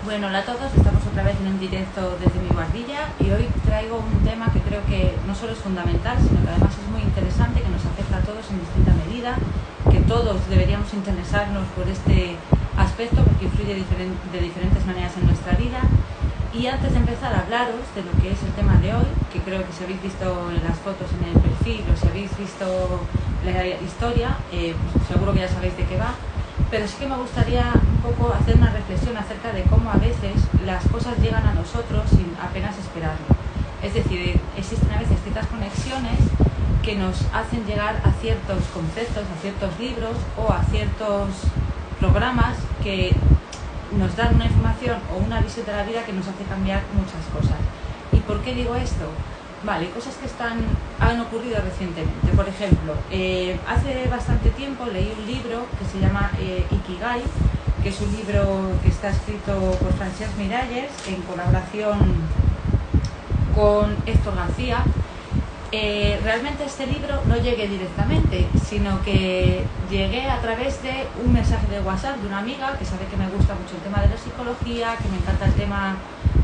Bueno, hola a todos, estamos otra vez en un directo desde mi guardilla y hoy traigo un tema que creo que no solo es fundamental, sino que además es muy interesante, que nos afecta a todos en distinta medida, que todos deberíamos interesarnos por este aspecto porque influye de diferentes maneras en nuestra vida. Y antes de empezar a hablaros de lo que es el tema de hoy, que creo que si habéis visto en las fotos en el perfil o si habéis visto la historia, pues seguro que ya sabéis de qué va. Pero sí que me gustaría un poco hacer una reflexión acerca de cómo a veces las cosas llegan a nosotros sin apenas esperarlo. Es decir, existen a veces ciertas conexiones que nos hacen llegar a ciertos conceptos, a ciertos libros o a ciertos programas que nos dan una información o una visión de la vida que nos hace cambiar muchas cosas. ¿Y por qué digo esto? Vale, cosas que han ocurrido recientemente. Por ejemplo, hace bastante tiempo leí un libro que se llama Ikigai, que es un libro que está escrito por Francesc Miralles en colaboración con Héctor García. Realmente este libro no llegué directamente, sino que llegué a través de un mensaje de WhatsApp de una amiga que sabe que me gusta mucho el tema de la psicología, que me encanta el tema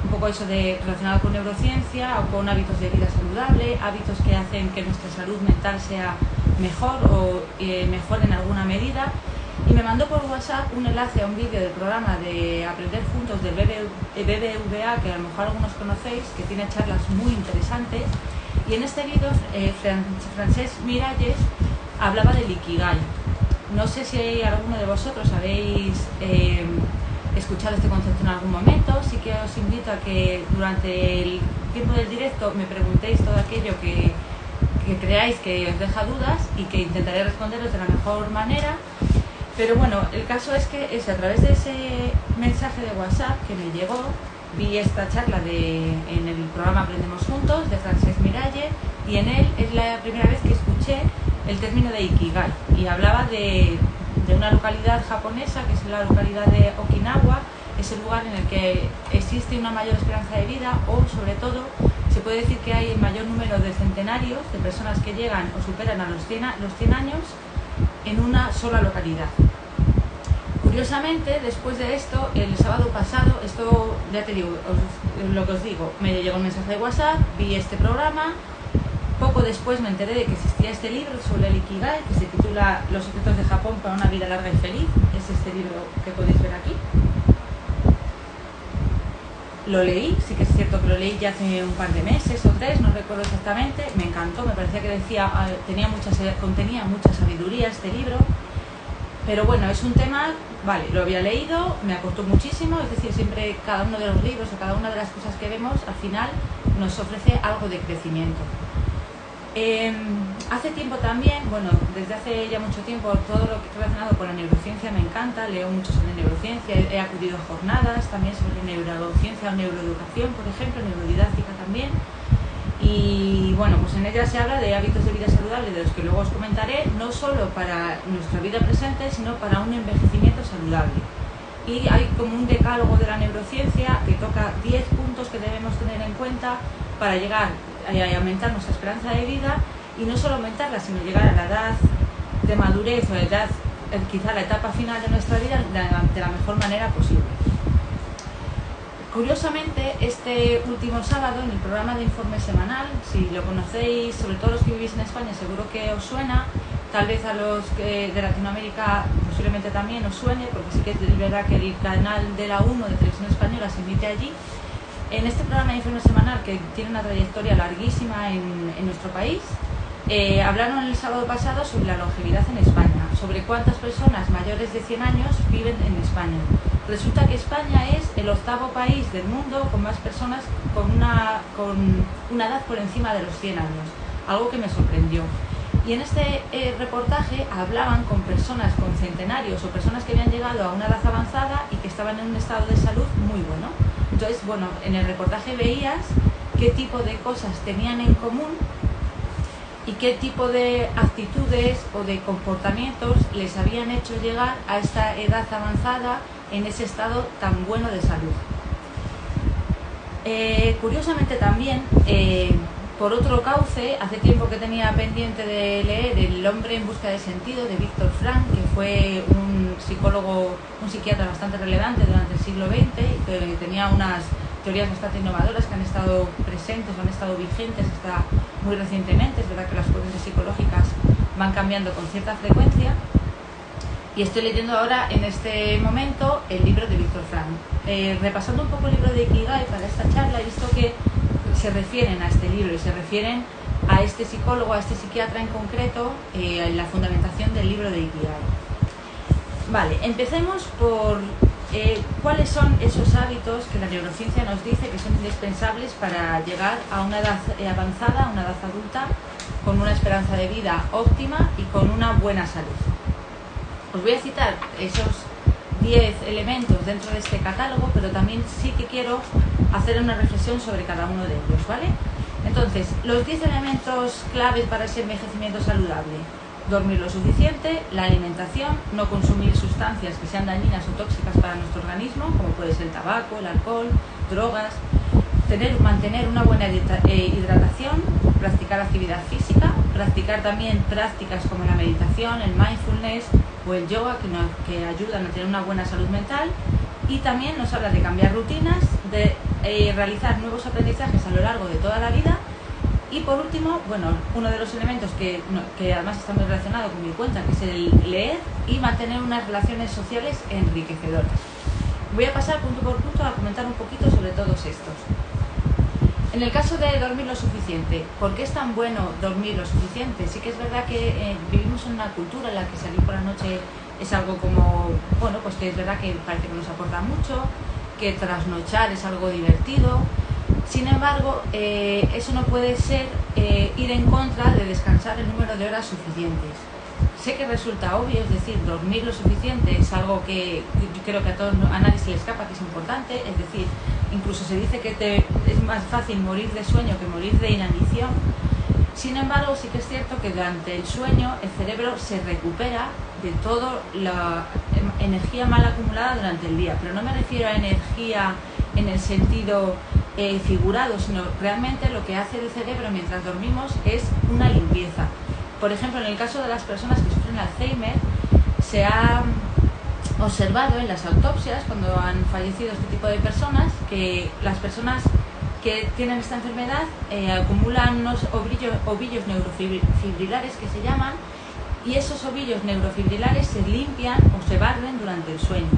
un poco eso de relacionado con neurociencia o con hábitos de vida saludable, hábitos que hacen que nuestra salud mental sea mejor o mejor en alguna medida. Y me mandó por WhatsApp un enlace a un vídeo del programa de Aprender Juntos del BBVA, que a lo mejor algunos conocéis, que tiene charlas muy interesantes. Y en este vídeo Francesc Miralles hablaba del Ikigai. No sé si alguno de vosotros habéis escuchado este concepto en algún momento. Sí que os invito a que durante el tiempo del directo me preguntéis todo aquello que creáis que os deja dudas y que intentaré responderos de la mejor manera. Pero bueno, el caso es que a través de ese mensaje de WhatsApp que me llegó, vi esta charla en el programa Aprendemos Juntos de Francesc Miralles, y en él es la primera vez que escuché el término de Ikigai, y hablaba de una localidad japonesa que es la localidad de Okinawa. Es el lugar en el que existe una mayor esperanza de vida, o sobre todo se puede decir que hay el mayor número de centenarios, de personas que llegan o superan a los 100 años en una sola localidad. Curiosamente, después de esto, el sábado pasado, esto ya te digo, lo que os digo, me llegó un mensaje de WhatsApp, vi este programa. Poco después me enteré de que existía este libro sobre el Ikigai, que se titula Los secretos de Japón para una vida larga y feliz. Es este libro que podéis ver aquí. Lo leí, sí que es cierto que lo leí ya hace un par de meses o 3, no recuerdo exactamente. Me encantó, me parecía que contenía mucha sabiduría este libro. Pero bueno, es un tema, vale, lo había leído, me aportó muchísimo. Es decir, siempre cada uno de los libros o cada una de las cosas que vemos al final nos ofrece algo de crecimiento. Hace tiempo también, bueno, desde hace ya mucho tiempo, todo lo que relacionado con la neurociencia me encanta, leo mucho sobre neurociencia, he acudido a jornadas también sobre neurociencia o neuroeducación, por ejemplo, neurodidáctica también. Y bueno, pues en ella se habla de hábitos de vida saludable, de los que luego os comentaré, no solo para nuestra vida presente, sino para un envejecimiento saludable. Y hay como un decálogo de la neurociencia que toca 10 puntos que debemos tener en cuenta para llegar a aumentar nuestra esperanza de vida, y no solo aumentarla, sino llegar a la edad de madurez o quizá la etapa final de nuestra vida de la mejor manera posible. Curiosamente, este último sábado, en el programa de informe semanal, si lo conocéis, sobre todo los que vivís en España, seguro que os suena, tal vez a los de Latinoamérica posiblemente también os suene, porque sí que es verdad que el canal de la 1 de Televisión Española se emite allí. En este programa de informe semanal, que tiene una trayectoria larguísima en nuestro país, hablaron el sábado pasado sobre la longevidad en España, sobre cuántas personas mayores de 100 años viven en España. Resulta que España es el 8º país del mundo con más personas con una edad por encima de los 100 años, algo que me sorprendió. Y en este reportaje hablaban con personas, con centenarios o personas que habían llegado a una edad avanzada y que estaban en un estado de salud muy bueno. Entonces, bueno, en el reportaje veías qué tipo de cosas tenían en común y qué tipo de actitudes o de comportamientos les habían hecho llegar a esta edad avanzada en ese estado tan bueno de salud. Curiosamente también, por otro cauce, hace tiempo que tenía pendiente de leer El hombre en busca de sentido, de Víctor Frank, que fue un psicólogo psicólogo, un psiquiatra bastante relevante durante el siglo XX, que tenía unas teorías bastante innovadoras que han estado presentes o han estado vigentes hasta muy recientemente. Es verdad que las corrientes psicológicas van cambiando con cierta frecuencia. Y estoy leyendo ahora, en este momento, el libro de Viktor Frankl. Repasando un poco el libro de Ikigai para esta charla, he visto que se refieren a este libro y se refieren a este psicólogo, a este psiquiatra en concreto, en la fundamentación del libro de Ikigai. Vale, empecemos por cuáles son esos hábitos que la neurociencia nos dice que son indispensables para llegar a una edad avanzada, a una edad adulta, con una esperanza de vida óptima y con una buena salud. Os voy a citar esos 10 elementos dentro de este catálogo, pero también sí que quiero hacer una reflexión sobre cada uno de ellos, ¿vale? Entonces, los 10 elementos claves para ese envejecimiento saludable: dormir lo suficiente, la alimentación, no consumir sustancias que sean dañinas o tóxicas para nuestro organismo, como puede ser el tabaco, el alcohol, drogas, mantener una buena hidratación, practicar actividad física, practicar también prácticas como la meditación, el mindfulness o el yoga, que ayudan a tener una buena salud mental. Y también nos habla de cambiar rutinas, de realizar nuevos aprendizajes a lo largo de toda la vida. Y por último, bueno, uno de los elementos que además está muy relacionado con mi cuenta, que es el leer y mantener unas relaciones sociales enriquecedoras. Voy a pasar punto por punto a comentar un poquito sobre todos estos. En el caso de dormir lo suficiente, ¿por qué es tan bueno dormir lo suficiente? Sí que es verdad que vivimos en una cultura en la que salir por la noche es algo como, bueno, pues que es verdad que parece que nos aporta mucho, que trasnochar es algo divertido. Sin embargo, eso no puede ser ir en contra de descansar el número de horas suficientes. Sé que resulta obvio, es decir, dormir lo suficiente es algo que yo creo que a nadie se le escapa, que es importante. Es decir, incluso se dice que es más fácil morir de sueño que morir de inanición. Sin embargo, sí que es cierto que durante el sueño el cerebro se recupera de toda la energía mal acumulada durante el día. Pero no me refiero a energía en el sentido figurado, sino realmente lo que hace el cerebro mientras dormimos es una limpieza. Por ejemplo, en el caso de las personas que sufren Alzheimer, se ha observado en las autopsias, cuando han fallecido este tipo de personas, que las personas que tienen esta enfermedad acumulan unos ovillos neurofibrilares que se llaman, y esos ovillos neurofibrilares se limpian o se barren durante el sueño.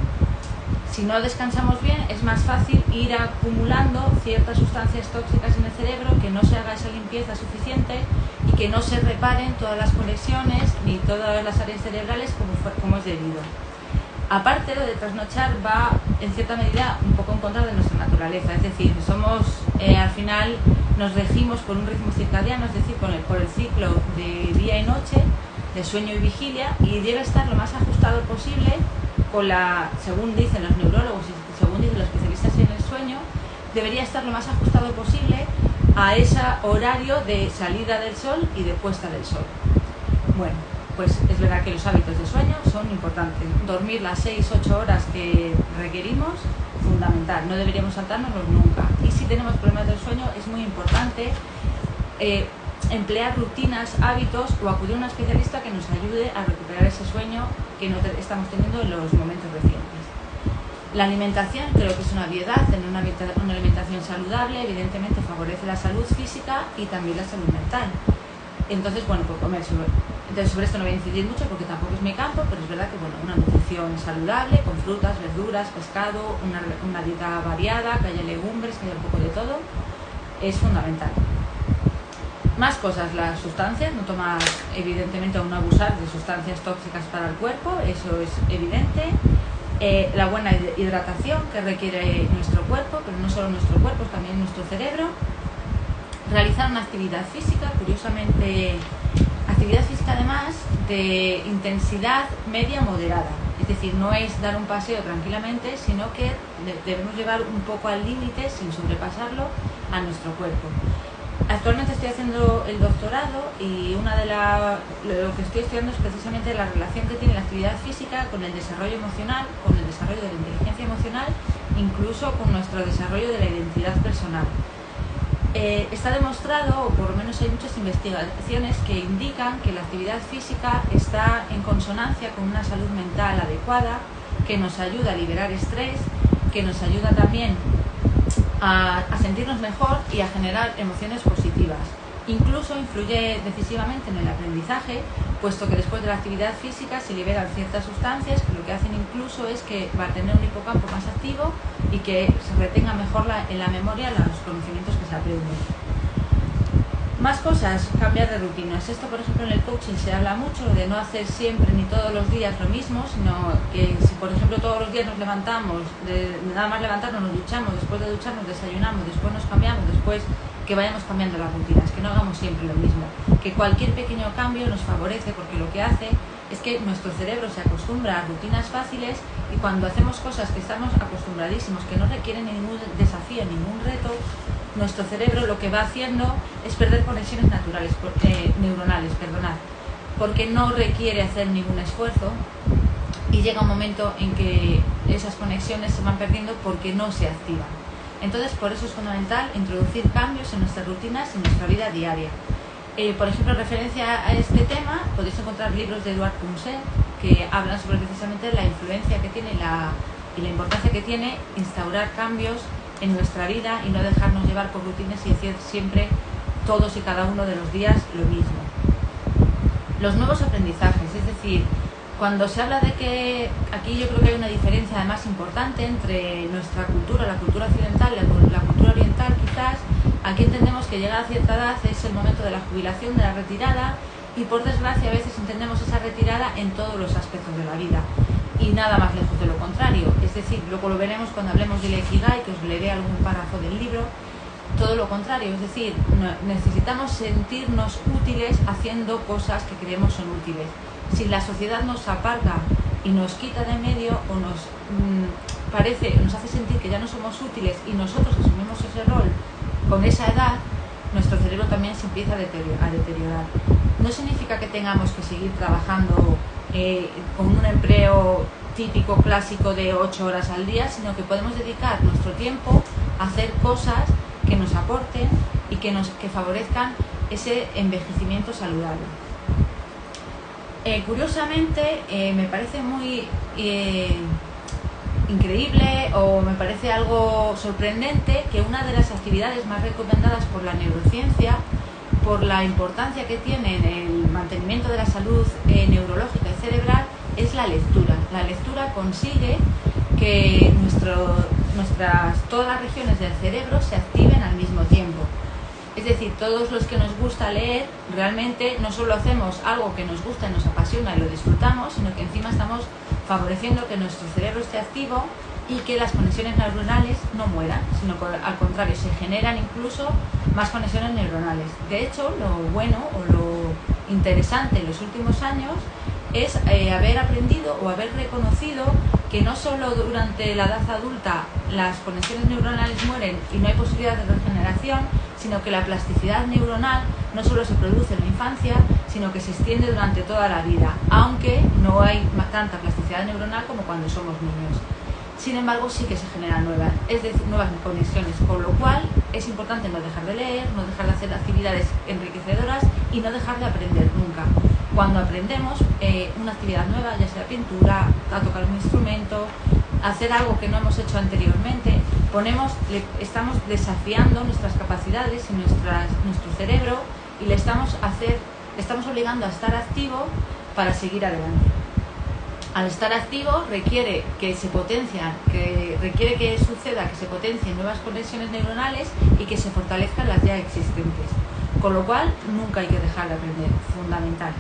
Si no descansamos bien, es más fácil ir acumulando ciertas sustancias tóxicas en el cerebro, que no se haga esa limpieza suficiente y que no se reparen todas las conexiones ni todas las áreas cerebrales como es debido. Aparte, lo de trasnochar va en cierta medida un poco en contra de nuestra naturaleza, es decir, al final nos regimos por un ritmo circadiano, es decir, por el ciclo de día y noche, de sueño y vigilia, y debe estar lo más ajustado posible según dicen los neurólogos y según dicen los especialistas en el sueño, debería estar lo más ajustado posible a ese horario de salida del sol y de puesta del sol. Bueno, pues es verdad que los hábitos de sueño son importantes. Dormir las 6-8 horas que requerimos, fundamental, no deberíamos saltárnoslos nunca. Y si tenemos problemas del sueño, es muy importante emplear rutinas, hábitos o acudir a un especialista que nos ayude a recuperar ese sueño que no estamos teniendo en los momentos recientes. La alimentación, creo que es una obviedad. Tener una alimentación saludable evidentemente favorece la salud física y también la salud mental. Entonces, bueno, pues comer sobre esto no voy a incidir mucho porque tampoco es mi campo, pero es verdad que una nutrición saludable con frutas, verduras, pescado, una dieta variada, que haya legumbres, que haya un poco de todo, es fundamental. Más cosas, las sustancias, no tomar, evidentemente, o no abusar de sustancias tóxicas para el cuerpo, eso es evidente. La buena hidratación que requiere nuestro cuerpo, pero no solo nuestro cuerpo, también nuestro cerebro. Realizar una actividad física, curiosamente, actividad física además de intensidad media moderada. Es decir, no es dar un paseo tranquilamente, sino que debemos llevar un poco al límite, sin sobrepasarlo, a nuestro cuerpo. Actualmente estoy haciendo el doctorado y lo que estoy estudiando es precisamente la relación que tiene la actividad física con el desarrollo emocional, con el desarrollo de la inteligencia emocional, incluso con nuestro desarrollo de la identidad personal. Está demostrado, o por lo menos hay muchas investigaciones que indican que la actividad física está en consonancia con una salud mental adecuada, que nos ayuda a liberar estrés, que nos ayuda también a sentirnos mejor y a generar emociones positivas. Incluso influye decisivamente en el aprendizaje, puesto que después de la actividad física se liberan ciertas sustancias que lo que hacen incluso es que va a tener un hipocampo más activo y que se retenga mejor en la memoria los conocimientos que se aprenden. Más cosas, cambiar de rutinas. Esto, por ejemplo, en el coaching se habla mucho de no hacer siempre ni todos los días lo mismo, sino que si, por ejemplo, todos los días nos levantamos, nada más levantarnos nos duchamos, después de ducharnos desayunamos, después nos cambiamos, después que vayamos cambiando las rutinas, que no hagamos siempre lo mismo, que cualquier pequeño cambio nos favorece, porque lo que hace es que nuestro cerebro se acostumbra a rutinas fáciles y cuando hacemos cosas que estamos acostumbradísimos, que no requieren ningún desafío, ningún reto, nuestro cerebro lo que va haciendo es perder conexiones neuronales, porque no requiere hacer ningún esfuerzo y llega un momento en que esas conexiones se van perdiendo porque no se activan. Entonces, por eso es fundamental introducir cambios en nuestras rutinas y en nuestra vida diaria. Por ejemplo, en referencia a este tema, podéis encontrar libros de Eduard Punset que hablan sobre precisamente la influencia que tiene y la importancia que tiene instaurar cambios en nuestra vida y no dejarnos llevar por rutinas y decir siempre todos y cada uno de los días lo mismo. Los nuevos aprendizajes, es decir, cuando se habla de que aquí yo creo que hay una diferencia además importante entre nuestra cultura, la cultura occidental y la cultura oriental quizás. Aquí entendemos que llegada a cierta edad es el momento de la jubilación, de la retirada, y por desgracia a veces entendemos esa retirada en todos los aspectos de la vida y nada más lejos de lo contrario. Es decir, luego lo veremos cuando hablemos del Ikigai, que os leeré algún párrafo del libro. Todo lo contrario, es decir, necesitamos sentirnos útiles haciendo cosas que creemos son útiles. Si la sociedad nos aparta y nos quita de medio o nos hace sentir que ya no somos útiles y nosotros asumimos ese rol con esa edad, nuestro cerebro también se empieza a deteriorar. No significa que tengamos que seguir trabajando con un empleo típico, clásico de 8 horas al día, sino que podemos dedicar nuestro tiempo a hacer cosas que nos aporten y que favorezcan ese envejecimiento saludable. Curiosamente, me parece muy increíble o me parece algo sorprendente que una de las actividades más recomendadas por la neurociencia, por la importancia que tiene en el mantenimiento de la salud neurológica y cerebral, es la lectura. La lectura consigue que todas las regiones del cerebro se activen al mismo tiempo. Es decir, todos los que nos gusta leer, realmente no solo hacemos algo que nos gusta y nos apasiona y lo disfrutamos, sino que encima estamos favoreciendo que nuestro cerebro esté activo y que las conexiones neuronales no mueran, sino que al contrario, se generan incluso más conexiones neuronales. De hecho, lo bueno o lo interesante en los últimos años es haber aprendido o haber reconocido que no solo durante la edad adulta las conexiones neuronales mueren y no hay posibilidad de regeneración, sino que la plasticidad neuronal no solo se produce en la infancia, sino que se extiende durante toda la vida, aunque no hay tanta plasticidad neuronal como cuando somos niños. Sin embargo, sí que se generan nuevas conexiones, con lo cual es importante no dejar de leer, no dejar de hacer actividades enriquecedoras y no dejar de aprender nunca. Cuando aprendemos una actividad nueva, ya sea pintura, a tocar un instrumento, hacer algo que no hemos hecho anteriormente, estamos desafiando nuestras capacidades y nuestro cerebro y le estamos obligando a estar activo para seguir adelante. Al estar activo requiere que se potencien nuevas conexiones neuronales y que se fortalezcan las ya existentes. Con lo cual, nunca hay que dejar de aprender, fundamental.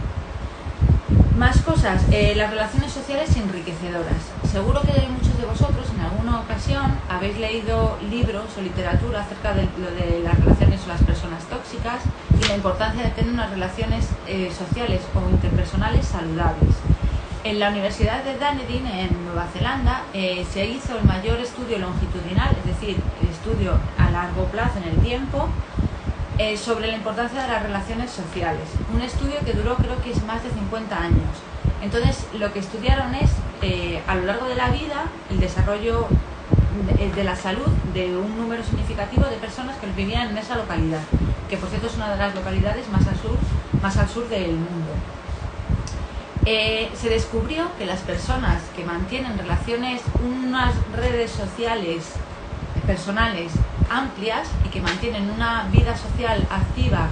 Más cosas, las relaciones sociales enriquecedoras. Seguro que muchos de vosotros en alguna ocasión habéis leído libros o literatura acerca de lo de las relaciones o las personas tóxicas y la importancia de tener unas relaciones sociales o interpersonales saludables. En la Universidad de Dunedin, en Nueva Zelanda, se hizo el mayor estudio longitudinal, es decir, estudio a largo plazo en el tiempo, sobre la importancia de las relaciones sociales. Un estudio que duró creo que es más de 50 años. Entonces lo que estudiaron es a lo largo de la vida el desarrollo de la salud de un número significativo de personas que vivían en esa localidad, que por cierto es una de las localidades más al sur del mundo. Se descubrió que las personas que mantienen relaciones, unas redes sociales personales amplias y que mantienen una vida social activa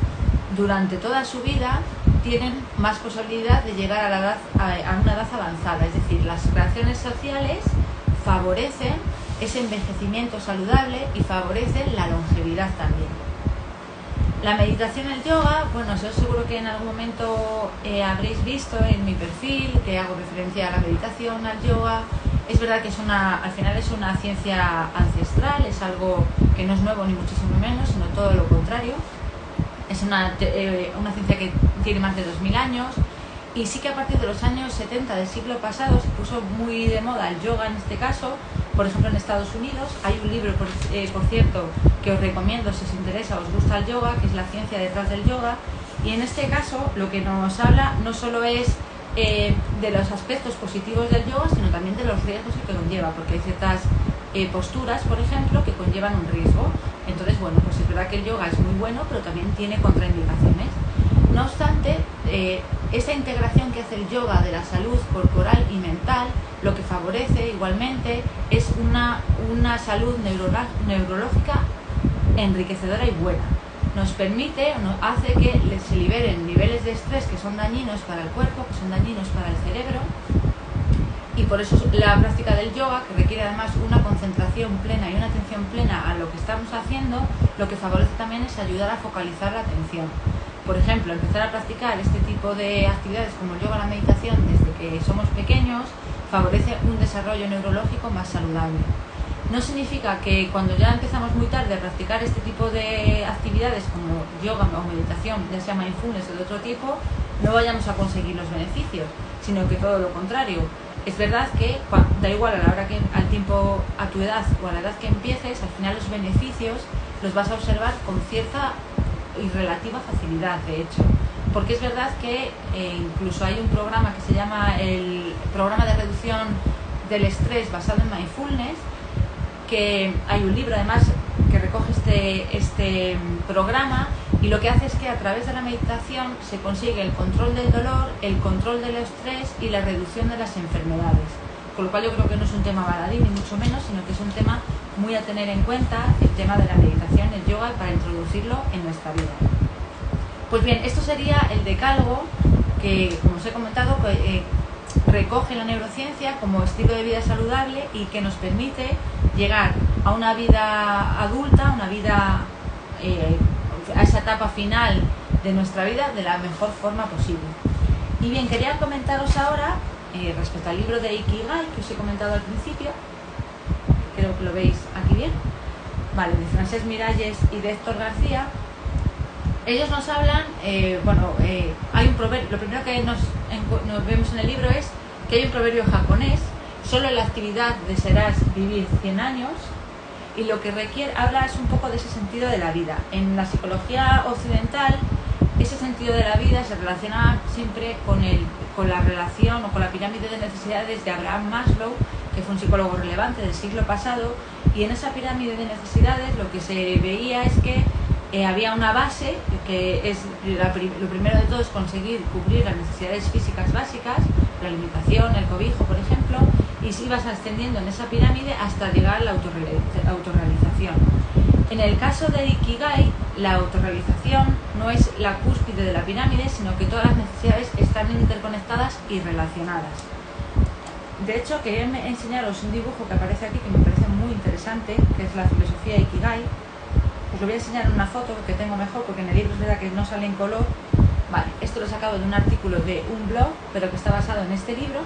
durante toda su vida, tienen más posibilidad de llegar a una edad avanzada. Es decir, las relaciones sociales favorecen ese envejecimiento saludable y favorecen la longevidad también. La meditación y el yoga, bueno, yo seguro que en algún momento habréis visto en mi perfil que hago referencia a la meditación, al yoga. Es verdad que al final es una ciencia ancestral, es algo que no es nuevo ni muchísimo menos, sino todo lo contrario. Es una ciencia que tiene más de 2000 años, y sí que a partir de los años 70 del siglo pasado se puso muy de moda el yoga en este caso. Por ejemplo, en Estados Unidos hay un libro, por cierto, que os recomiendo si os interesa, os gusta el yoga, que es La ciencia detrás del yoga, y en este caso lo que nos habla no solo es de los aspectos positivos del yoga, sino también de los riesgos que conlleva, porque hay ciertas posturas, por ejemplo, que conllevan un riesgo. Entonces, bueno, pues es verdad que el yoga es muy bueno, pero también tiene contraindicaciones. No obstante, esa integración que hace el yoga de la salud corporal y mental, lo que favorece igualmente es una salud neurológica enriquecedora y buena. Nos permite, hace que se liberen niveles de estrés que son dañinos para el cuerpo, que son dañinos para el cerebro, y por eso la práctica del yoga, que requiere además una concentración plena y una atención plena a lo que estamos haciendo, lo que favorece también es ayudar a focalizar la atención. Por ejemplo, empezar a practicar este tipo de actividades como el yoga o la meditación desde que somos pequeños favorece un desarrollo neurológico más saludable. No significa que cuando ya empezamos muy tarde a practicar este tipo de actividades como yoga o meditación, ya sea mindfulness o de otro tipo, no vayamos a conseguir los beneficios, sino que todo lo contrario. Es verdad que da igual a la hora que a tu edad o a la edad que empieces, al final los beneficios los vas a observar con cierta y relativa facilidad, de hecho, porque es verdad que incluso hay un programa que se llama el Programa de Reducción del Estrés basado en Mindfulness, que hay un libro además que recoge este programa, y lo que hace es que a través de la meditación se consigue el control del dolor, el control del estrés y la reducción de las enfermedades, con lo cual yo creo que no es un tema baladí ni mucho menos, sino que es un tema muy a tener en cuenta, el tema de la meditación, el yoga, para introducirlo en nuestra vida. Pues bien, esto sería el decálogo que, como os he comentado, recoge la neurociencia como estilo de vida saludable y que nos permite llegar a una vida adulta, a esa etapa final de nuestra vida de la mejor forma posible. Y bien, quería comentaros ahora respecto al libro de Ikigai que os he comentado al principio. Creo que lo veis aquí bien. Vale, de Francesc Miralles y de Héctor García. Ellos nos hablan, hay un proverbio, lo primero que nos vemos en el libro es que hay un proverbio japonés: solo en la actividad desearás vivir 100 años, y lo que habla es un poco de ese sentido de la vida. En la psicología occidental, ese sentido de la vida se relaciona siempre con la relación o con la pirámide de necesidades de Abraham Maslow, que fue un psicólogo relevante del siglo pasado, y en esa pirámide de necesidades lo que se veía es que había una base, que es lo primero de todo es conseguir cubrir las necesidades físicas básicas, la alimentación, el cobijo, por ejemplo, y si ibas ascendiendo en esa pirámide hasta llegar a la autorrealización. En el caso de Ikigai, la autorrealización no es la cúspide de la pirámide, sino que todas las necesidades están interconectadas y relacionadas. De hecho, quería enseñaros un dibujo que aparece aquí que me parece muy interesante, que es la filosofía Ikigai. Os lo voy a enseñar en una foto que tengo mejor, porque en el libro es verdad que no sale en color. Vale, esto lo he sacado de un artículo de un blog, pero que está basado en este libro.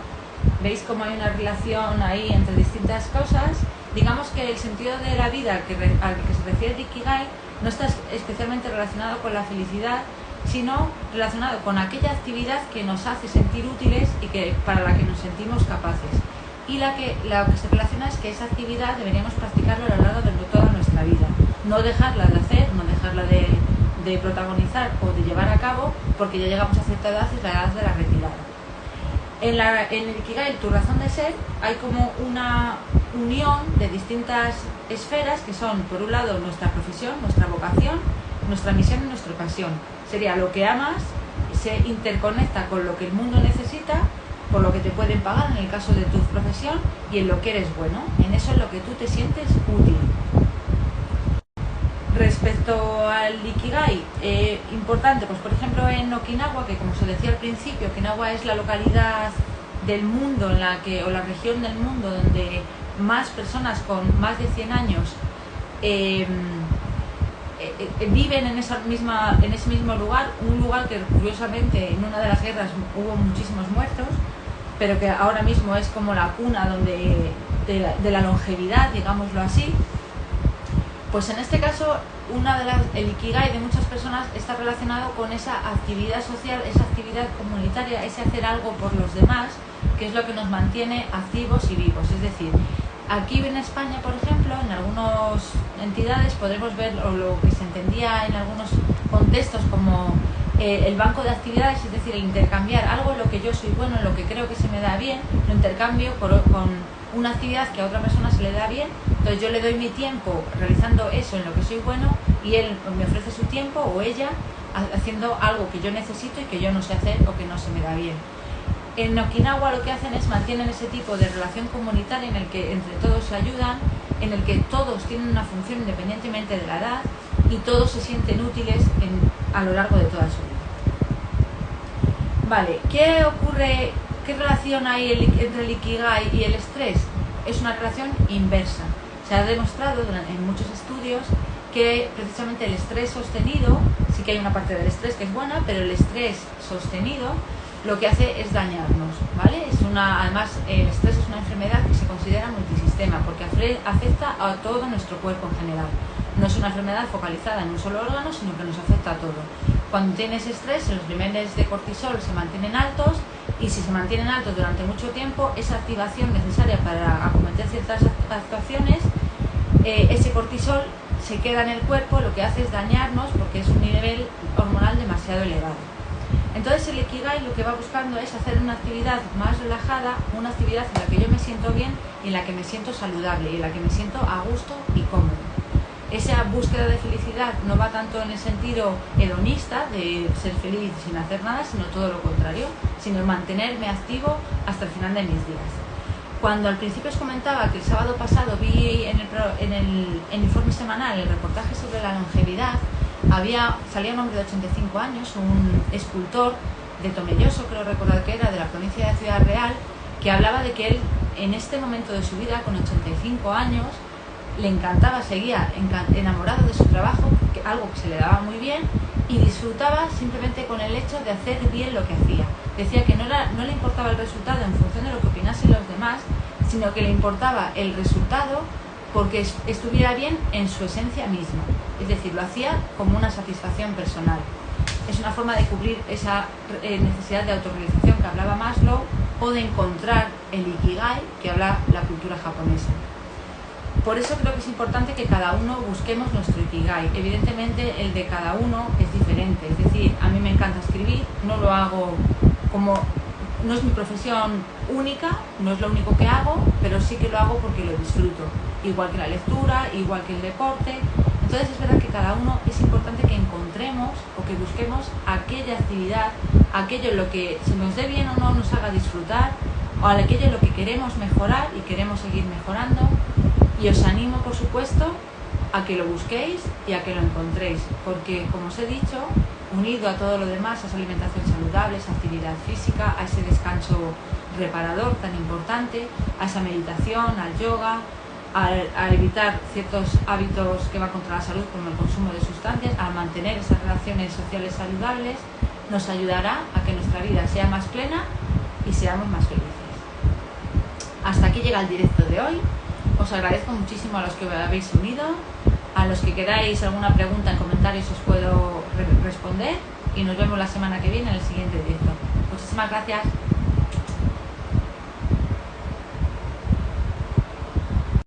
Veis cómo hay una relación ahí entre distintas cosas. Digamos que el sentido de la vida al que se refiere el Ikigai no está especialmente relacionado con la felicidad, sino relacionado con aquella actividad que nos hace sentir útiles y para la que nos sentimos capaces. Y lo que se relaciona es que esa actividad deberíamos practicarla a lo largo de toda nuestra vida. No dejarla de hacer, no dejarla de protagonizar o de llevar a cabo, porque ya llegamos a cierta edad, es la edad de la retirada. En el Ikigai, tu razón de ser, hay como unión de distintas esferas que son, por un lado, nuestra profesión, nuestra vocación, nuestra misión y nuestra pasión. Sería lo que amas, se interconecta con lo que el mundo necesita, por lo que te pueden pagar en el caso de tu profesión y en lo que eres bueno, en eso es lo que tú te sientes útil. Respecto al Ikigai, importante, pues por ejemplo en Okinawa, que como se decía al principio, Okinawa es la localidad del mundo en la que, o la región del mundo donde más personas con más de 100 años viven en ese mismo lugar, un lugar que curiosamente en una de las guerras hubo muchísimos muertos, pero que ahora mismo es como la cuna de la longevidad, digámoslo así. Pues en este caso, el Ikigai de muchas personas está relacionado con esa actividad social, esa actividad comunitaria, ese hacer algo por los demás, que es lo que nos mantiene activos y vivos. Es decir, aquí en España, por ejemplo, en algunas entidades podremos ver lo que se entendía en algunos contextos como el banco de actividades, es decir, el intercambiar algo en lo que yo soy bueno, en lo que creo que se me da bien, lo intercambio con una actividad que a otra persona se le da bien, entonces yo le doy mi tiempo realizando eso en lo que soy bueno y él me ofrece su tiempo o ella haciendo algo que yo necesito y que yo no sé hacer o que no se me da bien. En Okinawa lo que hacen es mantienen ese tipo de relación comunitaria en el que entre todos se ayudan, en el que todos tienen una función independientemente de la edad y todos se sienten útiles a lo largo de toda su vida. Vale, ¿qué ocurre? ¿Qué relación hay entre el Ikigai y el estrés? Es una relación inversa. Se ha demostrado en muchos estudios que precisamente el estrés sostenido, sí que hay una parte del estrés que es buena, pero el estrés sostenido lo que hace es dañarnos, ¿vale? Además, el estrés es una enfermedad que se considera multisistema porque afecta a todo nuestro cuerpo en general. No es una enfermedad focalizada en un solo órgano, sino que nos afecta a todo. Cuando tienes estrés, los niveles de cortisol se mantienen altos y si se mantienen altos durante mucho tiempo, esa activación necesaria para acometer ciertas actuaciones, ese cortisol se queda en el cuerpo, lo que hace es dañarnos porque es un nivel hormonal demasiado elevado. Entonces el Ikigai lo que va buscando es hacer una actividad más relajada, una actividad en la que yo me siento bien y en la que me siento saludable y en la que me siento a gusto y cómodo. Esa búsqueda de felicidad no va tanto en el sentido hedonista de ser feliz sin hacer nada, sino todo lo contrario, sino mantenerme activo hasta el final de mis días. Cuando al principio os comentaba que el sábado pasado vi en el informe semanal el reportaje sobre la longevidad, salía un hombre de 85 años, un escultor de Tomelloso, creo recordar que era, de la provincia de Ciudad Real, que hablaba de que él en este momento de su vida, con 85 años, le encantaba, seguía enamorado de su trabajo, algo que se le daba muy bien, y disfrutaba simplemente con el hecho de hacer bien lo que hacía. Decía que no le importaba el resultado en función de lo que opinasen los demás, sino que le importaba el resultado porque estuviera bien en su esencia misma. Es decir, lo hacía como una satisfacción personal. Es una forma de cubrir esa necesidad de autorrealización que hablaba Maslow o de encontrar el Ikigai que habla la cultura japonesa. Por eso creo que es importante que cada uno busquemos nuestro Ikigai. Evidentemente el de cada uno es diferente, es decir, a mí me encanta escribir, no lo hago no es mi profesión única, no es lo único que hago, pero sí que lo hago porque lo disfruto, igual que la lectura, igual que el deporte. Entonces es verdad que cada uno es importante que encontremos o que busquemos aquella actividad, aquello en lo que se nos dé bien o no nos haga disfrutar, o aquello en lo que queremos mejorar y queremos seguir mejorando. Y os animo, por supuesto, a que lo busquéis y a que lo encontréis, porque, como os he dicho, unido a todo lo demás, a esa alimentación saludable, esa actividad física, a ese descanso reparador tan importante, a esa meditación, al yoga, a evitar ciertos hábitos que van contra la salud, como el consumo de sustancias, a mantener esas relaciones sociales saludables, nos ayudará a que nuestra vida sea más plena y seamos más felices. Hasta aquí llega el directo de hoy. Os agradezco muchísimo a los que me habéis unido, a los que queráis alguna pregunta en comentarios os puedo responder y nos vemos la semana que viene en el siguiente directo. Muchísimas gracias.